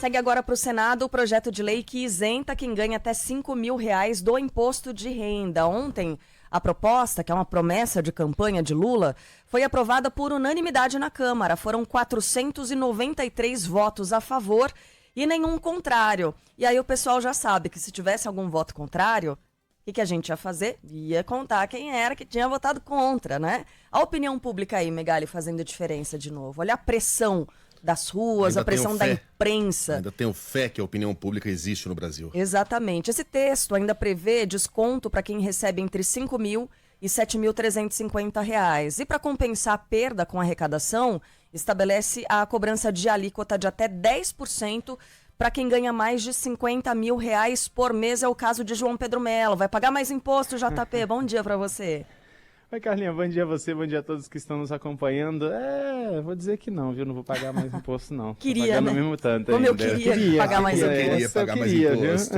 Segue agora para o Senado o projeto de lei que isenta quem ganha até R$5.000 do imposto de renda. Ontem, a proposta, que é uma promessa de campanha de Lula, foi aprovada por unanimidade na Câmara. Foram 493 votos a favor e nenhum contrário. E aí o pessoal já sabe que se tivesse algum voto contrário, o que a gente ia fazer? Ia contar quem era que tinha votado contra, né? A opinião pública aí, Megali, fazendo diferença de novo. Olha a pressão das ruas, a pressão da imprensa. Ainda tenho fé que a opinião pública existe no Brasil. Exatamente. Esse texto ainda prevê desconto para quem recebe entre R$5.000 e R$7.350. E para compensar a perda com a arrecadação, estabelece a cobrança de alíquota de até 10% para quem ganha mais de R$50.000 por mês. É o caso de João Pedro Melo. Vai pagar mais imposto, JP? Bom dia para você. Oi, Carlinha, bom dia a você, bom dia a todos que estão nos acompanhando. Vou dizer que não, viu? Não vou pagar mais imposto, não. Queria, né? No mesmo tanto Como ainda. eu queria pagar mais imposto. Eu queria pagar mais imposto.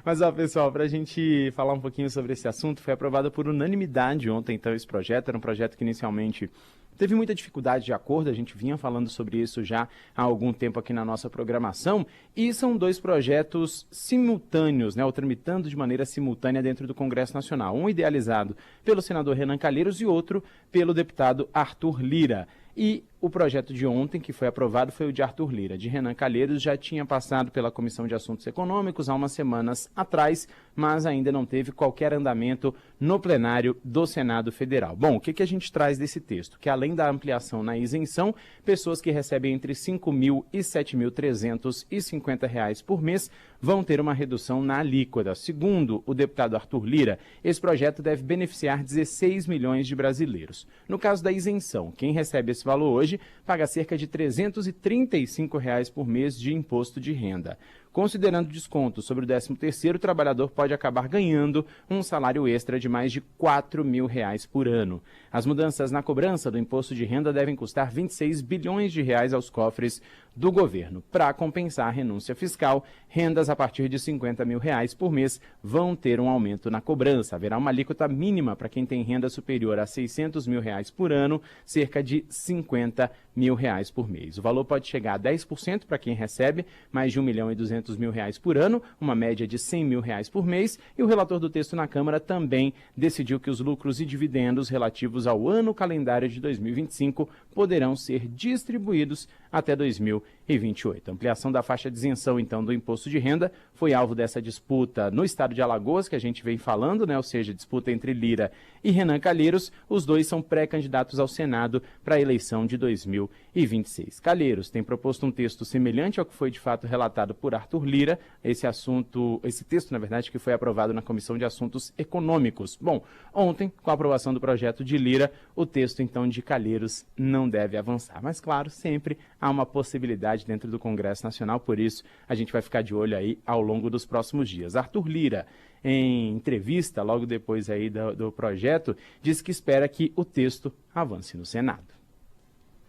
Mas, ó, pessoal, pra gente falar um pouquinho sobre esse assunto, foi aprovado por unanimidade ontem, então, esse projeto. Era um projeto que inicialmente teve muita dificuldade de acordo, a gente vinha falando sobre isso já há algum tempo aqui na nossa programação, e são dois projetos simultâneos, né, ou tramitando de maneira simultânea dentro do Congresso Nacional. Um idealizado pelo senador Renan Calheiros e outro pelo deputado Arthur Lira. E o projeto de ontem, que foi aprovado, foi o de Arthur Lira. De Renan Calheiros já tinha passado pela Comissão de Assuntos Econômicos há umas semanas atrás, mas ainda não teve qualquer andamento no plenário do Senado Federal. Bom, o que a gente traz desse texto? Que além da ampliação na isenção, pessoas que recebem entre R$5.000 e R$7.350 por mês vão ter uma redução na alíquota. Segundo o deputado Arthur Lira, esse projeto deve beneficiar 16 milhões de brasileiros. No caso da isenção, quem recebe esse valor hoje paga cerca de R$335 por mês de imposto de renda. Considerando desconto sobre o 13º, o trabalhador pode acabar ganhando um salário extra de mais de R$4.000 por ano. As mudanças na cobrança do imposto de renda devem custar R$26 bilhões aos cofres do governo. Para compensar a renúncia fiscal, rendas a partir de R$50.000 por mês vão ter um aumento na cobrança. Haverá uma alíquota mínima para quem tem renda superior a R$600.000 por ano, cerca de R$50.000 por mês. O valor pode chegar a 10% para quem recebe mais de R$1.200.000 por ano, uma média de R$100.000 por mês, e o relator do texto na Câmara também decidiu que os lucros e dividendos relativos ao ano calendário de 2025 poderão ser distribuídos até 2028. A ampliação da faixa de isenção, então, do imposto de renda foi alvo dessa disputa no estado de Alagoas, que a gente vem falando, né? Ou seja, disputa entre Lira e Renan Calheiros. Os dois são pré-candidatos ao Senado para a eleição de 2026. Calheiros tem proposto um texto semelhante ao que foi de fato relatado por Arthur Lira, esse texto, na verdade, que foi aprovado na Comissão de Assuntos Econômicos. Bom, ontem, com a aprovação do projeto de Lira, o texto, então, de Calheiros não deve avançar. Mas, claro, sempre há uma possibilidade dentro do Congresso Nacional, por isso a gente vai ficar de olho aí ao longo dos próximos dias. Arthur Lira, em entrevista, logo depois aí do projeto, disse que espera que o texto avance no Senado.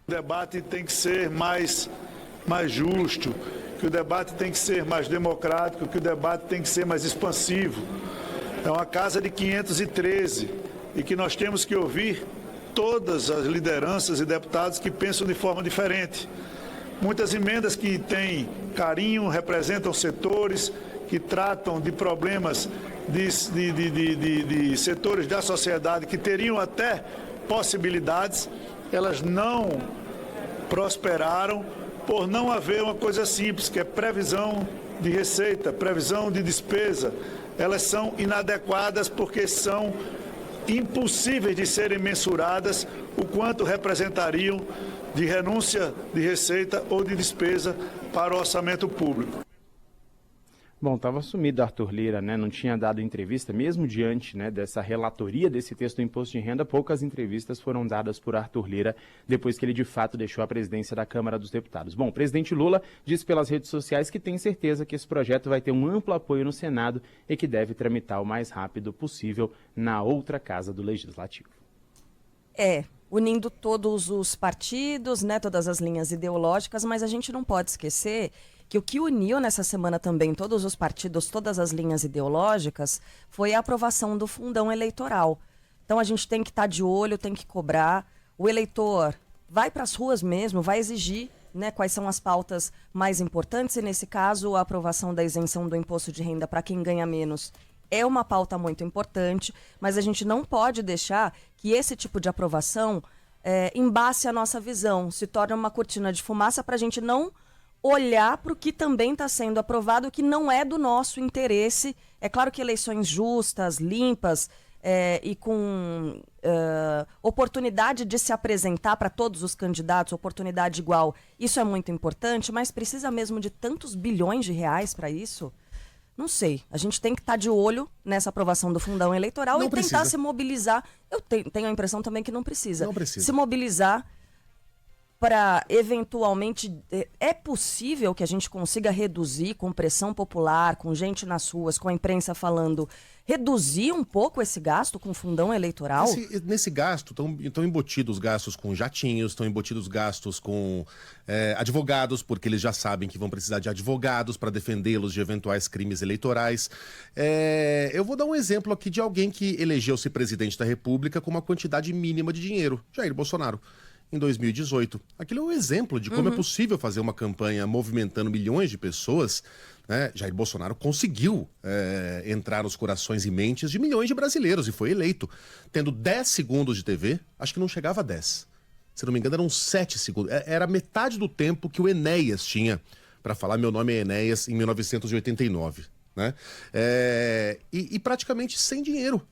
O debate tem que ser mais justo, que o debate tem que ser mais democrático, que o debate tem que ser mais expansivo. É uma casa de 513 e que nós temos que ouvir todas as lideranças e deputados que pensam de forma diferente. Muitas emendas que têm carinho, representam setores que tratam de problemas de setores da sociedade que teriam até possibilidades, elas não prosperaram por não haver uma coisa simples, que é previsão de receita, previsão de despesa. Elas são inadequadas porque são impossíveis de serem mensuradas o quanto representariam de renúncia de receita ou de despesa para o orçamento público. Bom, estava sumido Arthur Lira, né? Não tinha dado entrevista, mesmo diante, né, dessa relatoria desse texto do imposto de renda, poucas entrevistas foram dadas por Arthur Lira depois que ele de fato deixou a presidência da Câmara dos Deputados. Bom, o presidente Lula disse pelas redes sociais que tem certeza que esse projeto vai ter um amplo apoio no Senado e que deve tramitar o mais rápido possível na outra casa do Legislativo. Unindo todos os partidos, né, todas as linhas ideológicas, mas a gente não pode esquecer que o que uniu nessa semana também todos os partidos, todas as linhas ideológicas, foi a aprovação do fundão eleitoral. Então a gente tem que estar de olho, tem que cobrar. O eleitor vai para as ruas mesmo, vai exigir né, quais são as pautas mais importantes, e nesse caso a aprovação da isenção do imposto de renda para quem ganha menos é uma pauta muito importante, mas a gente não pode deixar que esse tipo de aprovação embace a nossa visão, se torne uma cortina de fumaça para a gente não olhar para o que também está sendo aprovado, que não é do nosso interesse. É claro que eleições justas, limpas e com oportunidade de se apresentar para todos os candidatos, oportunidade igual, isso é muito importante, mas precisa mesmo de tantos bilhões de reais para isso? Não sei. A gente tem que estar de olho nessa aprovação do fundão eleitoral e tentar se mobilizar. Eu tenho a impressão também que não precisa. Não precisa. Se mobilizar para, eventualmente, é possível que a gente consiga reduzir com pressão popular, com gente nas ruas, com a imprensa falando, reduzir um pouco esse gasto com fundão eleitoral? Nesse gasto estão embutidos gastos com jatinhos, estão embutidos gastos com advogados, porque eles já sabem que vão precisar de advogados para defendê-los de eventuais crimes eleitorais. Eu vou dar um exemplo aqui de alguém que elegeu-se presidente da República com uma quantidade mínima de dinheiro, Jair Bolsonaro. Em 2018. Aquilo é um exemplo de como é possível fazer uma campanha movimentando milhões de pessoas, né? Jair Bolsonaro conseguiu entrar nos corações e mentes de milhões de brasileiros e foi eleito. Tendo 10 segundos de TV, acho que não chegava a 10. Se não me engano, eram 7 segundos. Era metade do tempo que o Enéas tinha para falar meu nome é Enéas em 1989. Né? E praticamente sem dinheiro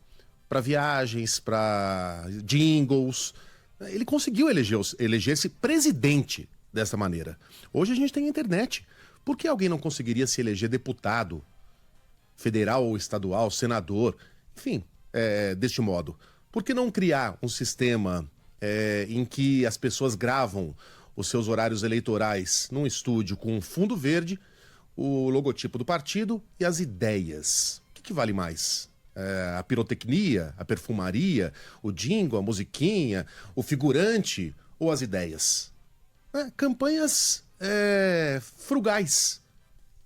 para viagens, para jingles. Ele conseguiu eleger-se presidente dessa maneira. Hoje a gente tem a internet. Por que alguém não conseguiria se eleger deputado, federal ou estadual, senador, enfim, deste modo? Por que não criar um sistema em que as pessoas gravam os seus horários eleitorais num estúdio com um fundo verde, o logotipo do partido e as ideias? O que vale mais? A pirotecnia, a perfumaria, o jingle, a musiquinha, o figurante ou as ideias? Campanhas frugais,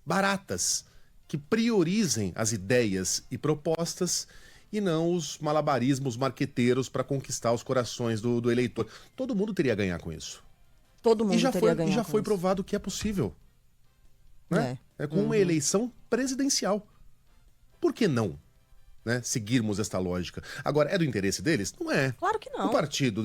baratas, que priorizem as ideias e propostas e não os malabarismos marqueteiros para conquistar os corações do eleitor. Todo mundo teria a ganhar com isso. Todo mundo teria a ganhar. E já foi provado que é possível. Né? Com uma eleição presidencial. Por que não? Né, seguirmos esta lógica. Agora, é do interesse deles? Não é. Claro que não. O partido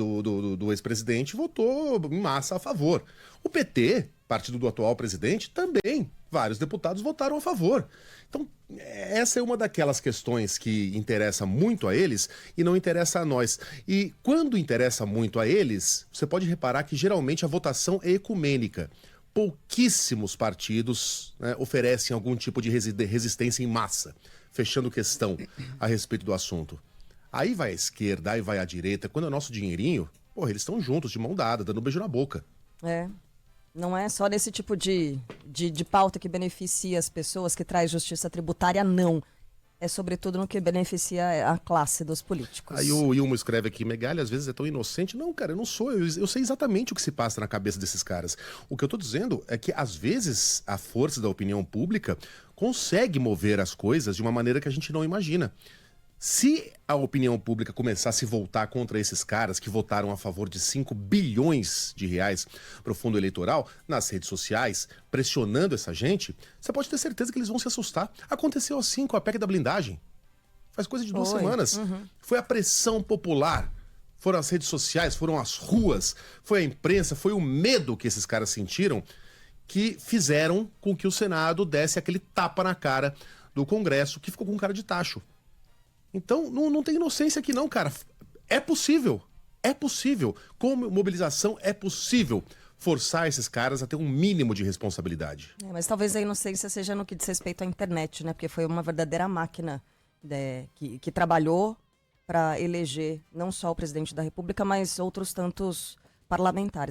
do ex-presidente votou em massa a favor. O PT, partido do atual presidente, também. Vários deputados votaram a favor. Então, essa é uma daquelas questões que interessa muito a eles e não interessa a nós. E quando interessa muito a eles, você pode reparar que geralmente a votação é ecumênica. Pouquíssimos partidos, né, oferecem algum tipo de resistência em massa, fechando questão a respeito do assunto. Aí vai a esquerda, aí vai a direita. Quando é o nosso dinheirinho, eles estão juntos, de mão dada, dando um beijo na boca. Não é só nesse tipo de pauta que beneficia as pessoas, que traz justiça tributária, não. É sobretudo no que beneficia a classe dos políticos. Aí o Ilmo escreve aqui, Megali, às vezes é tão inocente. Não, cara, eu não sou. Eu sei exatamente o que se passa na cabeça desses caras. O que eu tô dizendo é que, às vezes, a força da opinião pública consegue mover as coisas de uma maneira que a gente não imagina. Se a opinião pública começar a se voltar contra esses caras que votaram a favor de 5 bilhões de reais para o fundo eleitoral, nas redes sociais, pressionando essa gente, você pode ter certeza que eles vão se assustar. Aconteceu assim com a PEC da blindagem. Faz coisa de 2 semanas. Foi a pressão popular. Foram as redes sociais, foram as ruas, foi a imprensa, foi o medo que esses caras sentiram que fizeram com que o Senado desse aquele tapa na cara do Congresso, que ficou com cara de tacho. Então, não tem inocência aqui não, cara. É possível. É possível. Com mobilização, é possível forçar esses caras a ter um mínimo de responsabilidade. Mas talvez a inocência seja no que diz respeito à internet, né? Porque foi uma verdadeira máquina que trabalhou para eleger não só o presidente da República, mas outros tantos parlamentares.